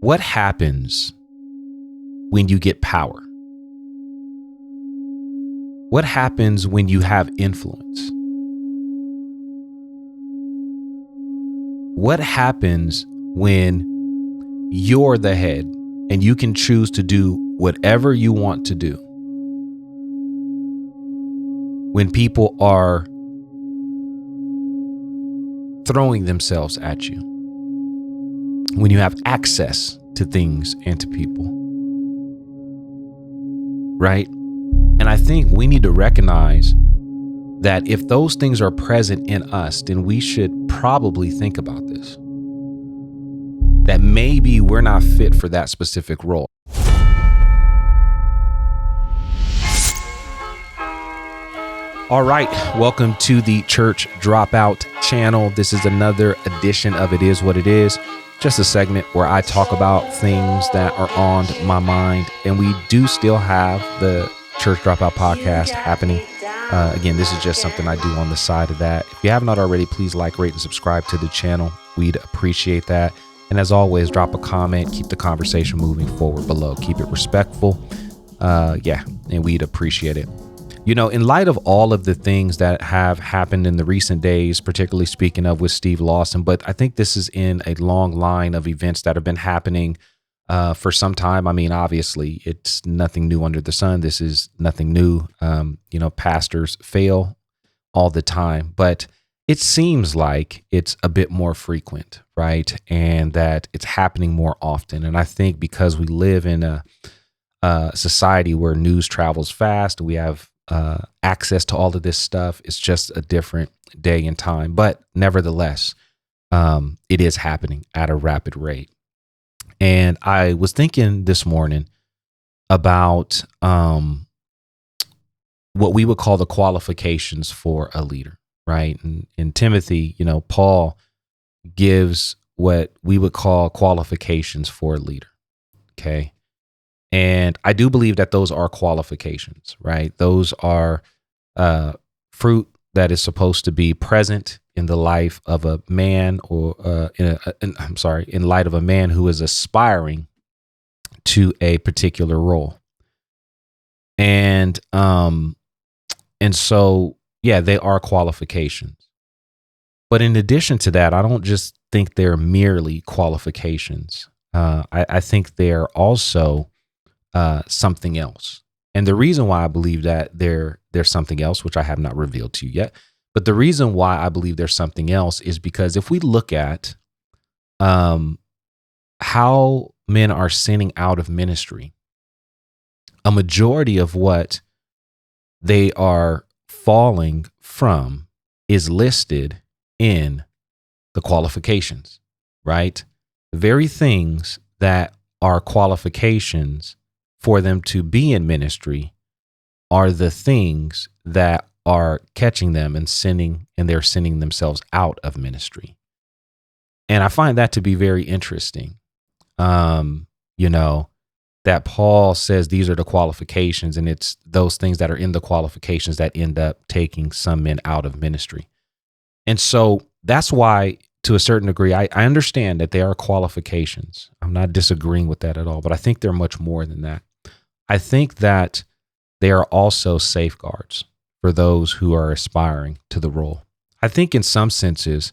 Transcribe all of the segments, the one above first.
What happens when you get power? What happens when you have influence? What happens when you're the head and you can choose to do whatever you want to do? When people are throwing themselves at you, when you have access to things and to people, right? And I think we need to recognize that if those things are present in us, then we should probably think about this, that maybe we're not fit for that specific role. All right, welcome to the Church Dropout channel. This is another edition of It Is What It Is, just a segment where I talk about things that are on my mind. And we do still have the Church Dropout podcast happening. Again, this is just something I do on the side of that. If you have not already, please like, rate, and subscribe to the channel. We'd appreciate that. And as always, drop a comment, keep the conversation moving forward below. Keep it respectful. And we'd appreciate it. You know, in light of all of the things that have happened in the recent days, particularly speaking of with Steve Lawson, but I think this is in a long line of events that have been happening for some time. I mean, obviously, it's nothing new under the sun. This is nothing new. Pastors fail all the time, but it seems like it's a bit more frequent, right? And that it's happening more often. And I think because we live in a society where news travels fast, we have access to all of this stuff. It's just a different day and time, but nevertheless, it is happening at a rapid rate. And I was thinking this morning about what we would call the qualifications for a leader, right? And in Timothy, Paul gives what we would call qualifications for a leader. Okay. And I do believe that those are qualifications, right? Those are fruit that is supposed to be present in the life of a man, or in light of a man who is aspiring to a particular role. And so, they are qualifications. But in addition to that, I don't just think they're merely qualifications. I think they're also something else. And the reason why I believe that there's something else, which I have not revealed to you yet, but the reason why I believe there's something else is because if we look at how men are sinning out of ministry, a majority of what they are falling from is listed in the qualifications, right? The very things that are qualifications for them to be in ministry are the things that are catching them and sinning, and they're sinning themselves out of ministry. And I find that to be very interesting. That Paul says these are the qualifications, and it's those things that are in the qualifications that end up taking some men out of ministry. And so that's why, to a certain degree, I understand that there are qualifications. I'm not disagreeing with that at all, but I think they're much more than that. I think that they are also safeguards for those who are aspiring to the role. I think in some senses,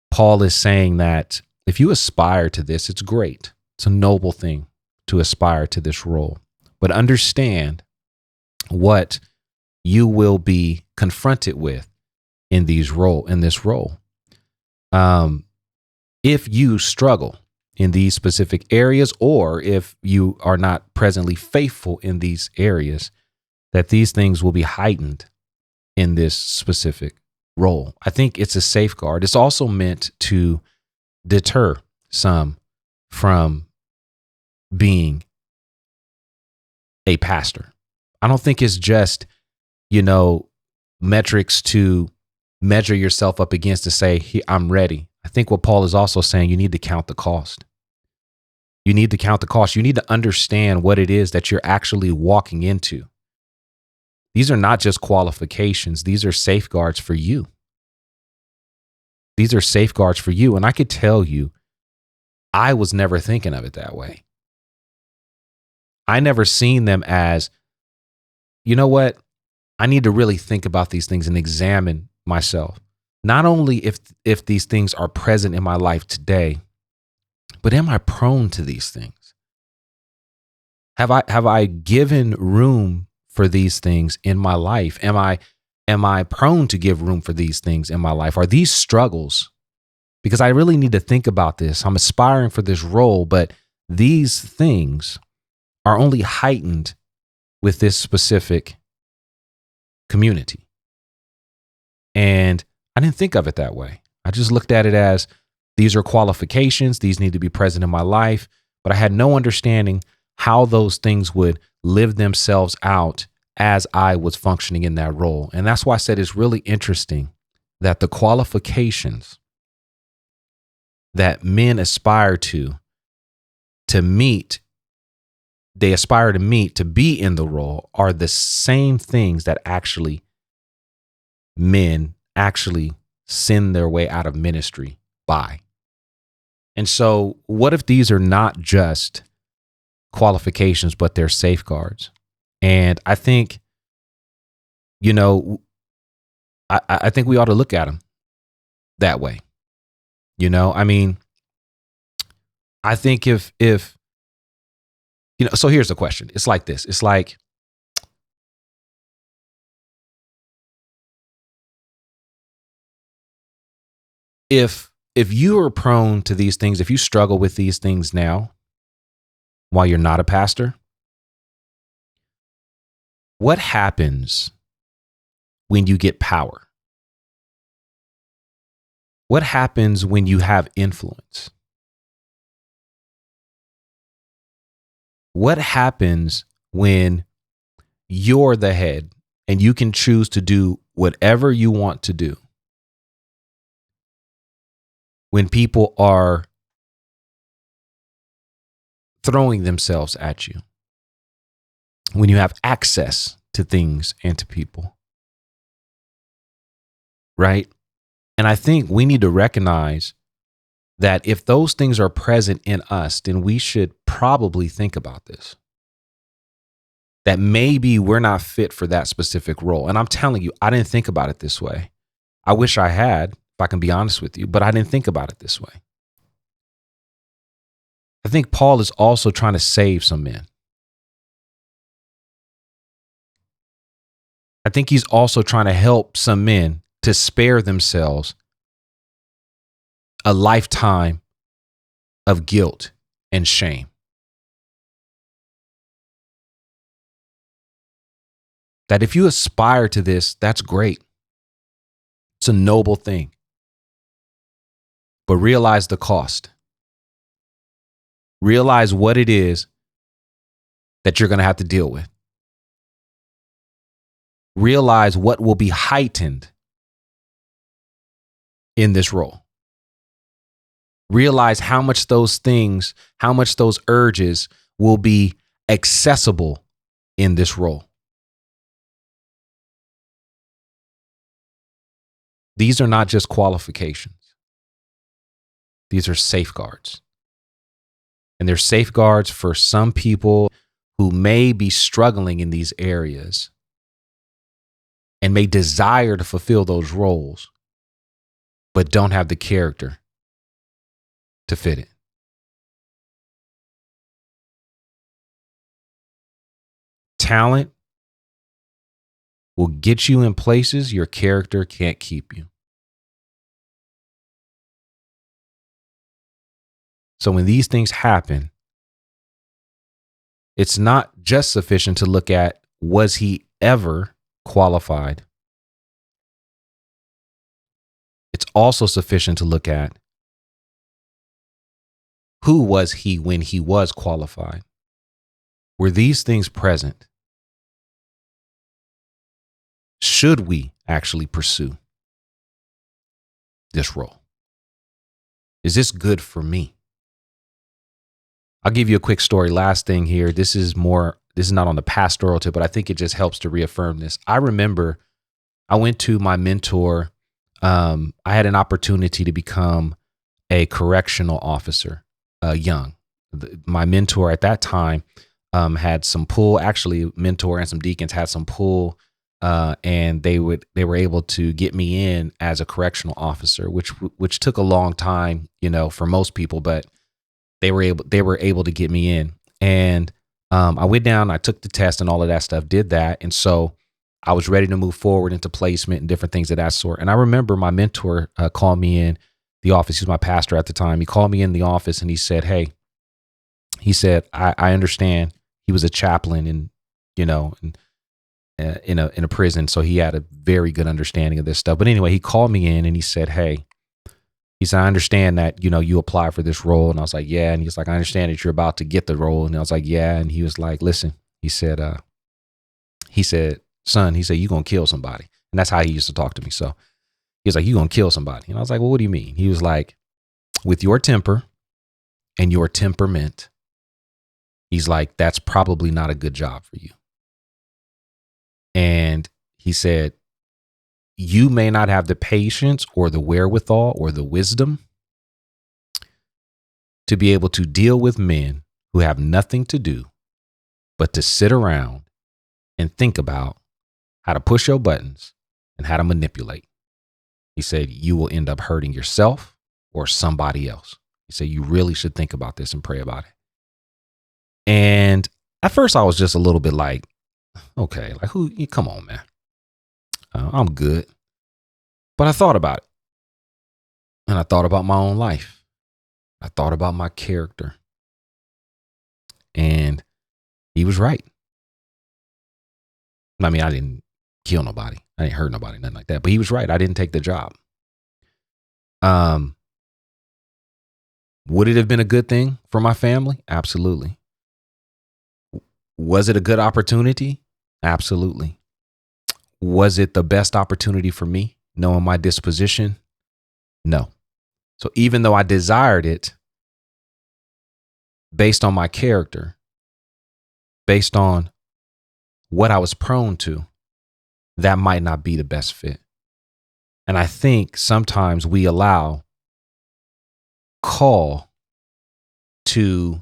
Paul is saying that if you aspire to this, it's great. It's a noble thing to aspire to this role, but understand what you will be confronted with in this role. If you struggle in these specific areas, or if you are not presently faithful in these areas, that these things will be heightened in this specific role. I think it's a safeguard. It's also meant to deter some from being a pastor. I don't think it's just, metrics to measure yourself up against to say, I'm ready. I think what Paul is also saying, you need to count the cost. You need to count the cost. You need to understand what it is that you're actually walking into. These are not just qualifications. These are safeguards for you. These are safeguards for you. And I could tell you I was never thinking of it that way. I never seen them as, you know what? I need to really think about these things and examine myself. Not only if these things are present in my life today, but am I prone to these things? Have I given room for these things in my life? Am I prone to give room for these things in my life? Are these struggles? Because I really need to think about this. I'm aspiring for this role, but these things are only heightened with this specific community. And I didn't think of it that way. I just looked at it as these are qualifications. These need to be present in my life. But I had no understanding how those things would live themselves out as I was functioning in that role. And that's why I said it's really interesting that the qualifications that men aspire to meet, they aspire to meet, to be in the role, are the same things that actually men actually send their way out of ministry by. And so what if these are not just qualifications, but they're safeguards? And I think, I think we ought to look at them that way. I mean, I think if so here's the question. It's like this. It's like, if you are prone to these things, if you struggle with these things now while you're not a pastor, what happens when you get power? What happens when you have influence? What happens when you're the head and you can choose to do whatever you want to do? When people are throwing themselves at you, when you have access to things and to people, right? And I think we need to recognize that if those things are present in us, then we should probably think about this. That maybe we're not fit for that specific role. And I'm telling you, I didn't think about it this way. I wish I had, if I can be honest with you, but I didn't think about it this way. I think Paul is also trying to save some men. I think he's also trying to help some men to spare themselves a lifetime of guilt and shame. That if you aspire to this, that's great. It's a noble thing. But realize the cost. Realize what it is that you're going to have to deal with. Realize what will be heightened in this role. Realize how much those things, how much those urges will be accessible in this role. These are not just qualifications. These are safeguards. And they're safeguards for some people who may be struggling in these areas and may desire to fulfill those roles, but don't have the character to fit it. Talent will get you in places your character can't keep you. So when these things happen, it's not just sufficient to look at, was he ever qualified? It's also sufficient to look at, who was he when he was qualified? Were these things present? Should we actually pursue this role? Is this good for me? I'll give you a quick story. Last thing here. This is not on the pastoral tip, but I think it just helps to reaffirm this. I remember I went to my mentor. I had an opportunity to become a correctional officer young. My mentor at that time had some pull. Actually, mentor and some deacons had some pull, and they were able to get me in as a correctional officer, which took a long time, for most people, but they were able to get me in. And I went down, I took the test and all of that stuff, did that, and so I was ready to move forward into placement and different things of that sort. And I remember my mentor called me in the office. He was my pastor at the time. He called me in the office and he said, "Hey," he said, I understand." He was a chaplain in a prison, so he had a very good understanding of this stuff. But anyway, he called me in and he said, "Hey," he said, "I understand that, you apply for this role." And I was like, "Yeah." And he's like, "I understand that you're about to get the role." And I was like, "Yeah." And he was like, "Listen," he said, "Son," he said, "you're going to kill somebody." And that's how he used to talk to me. So he was like, "You're going to kill somebody." And I was like, "Well, what do you mean?" He was like, "With your temper and your temperament," he's like, "that's probably not a good job for you." And he said, "You may not have the patience or the wherewithal or the wisdom to be able to deal with men who have nothing to do but to sit around and think about how to push your buttons and how to manipulate." He said, "You will end up hurting yourself or somebody else." He said, "You really should think about this and pray about it." And at first I was just a little bit like, okay, like come on, man. I'm good. But I thought about it. And I thought about my own life. I thought about my character. And he was right. I mean, I didn't kill nobody. I didn't hurt nobody, nothing like that. But he was right. I didn't take the job. Would it have been a good thing for my family? Absolutely. Was it a good opportunity? Absolutely. Was it the best opportunity for me, knowing my disposition? No. So even though I desired it, based on my character, based on what I was prone to, that might not be the best fit. And I think sometimes we allow call to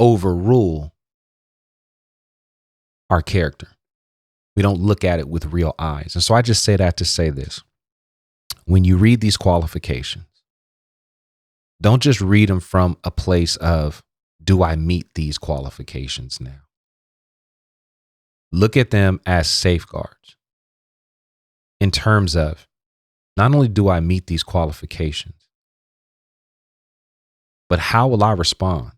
overrule our character. We don't look at it with real eyes. And so I just say that to say this. When you read these qualifications, don't just read them from a place of, do I meet these qualifications now? Look at them as safeguards in terms of, not only do I meet these qualifications, but how will I respond?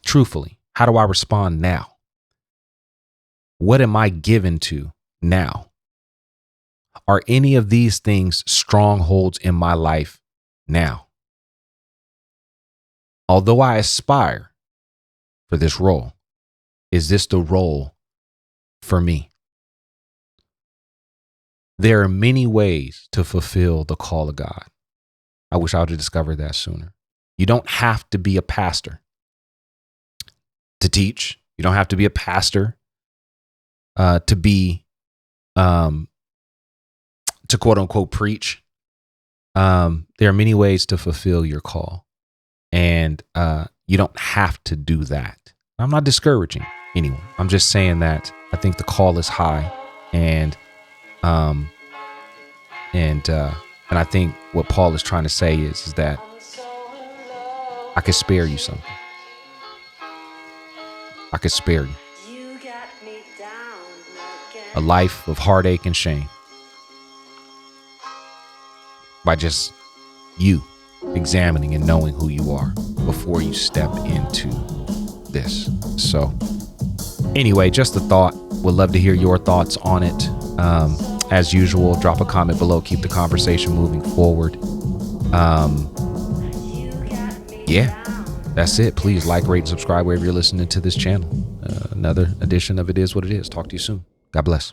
Truthfully, how do I respond now? What am I given to now? Are any of these things strongholds in my life now? Although I aspire for this role, is this the role for me? There are many ways to fulfill the call of God. I wish I would have discovered that sooner. You don't have to be a pastor to teach. You don't have to be a pastor to be, to quote unquote, preach. There are many ways to fulfill your call, and you don't have to do that. I'm not discouraging anyone. I'm just saying that I think the call is high, and I think what Paul is trying to say is that I could spare you something. I could spare you a life of heartache and shame by just you examining and knowing who you are before you step into this. So anyway, just a thought. Would love to hear your thoughts on it. As usual, drop a comment below. Keep the conversation moving forward. Yeah, that's it. Please like, rate, and subscribe wherever you're listening to this channel. Another edition of It Is What It Is. Talk to you soon. God bless.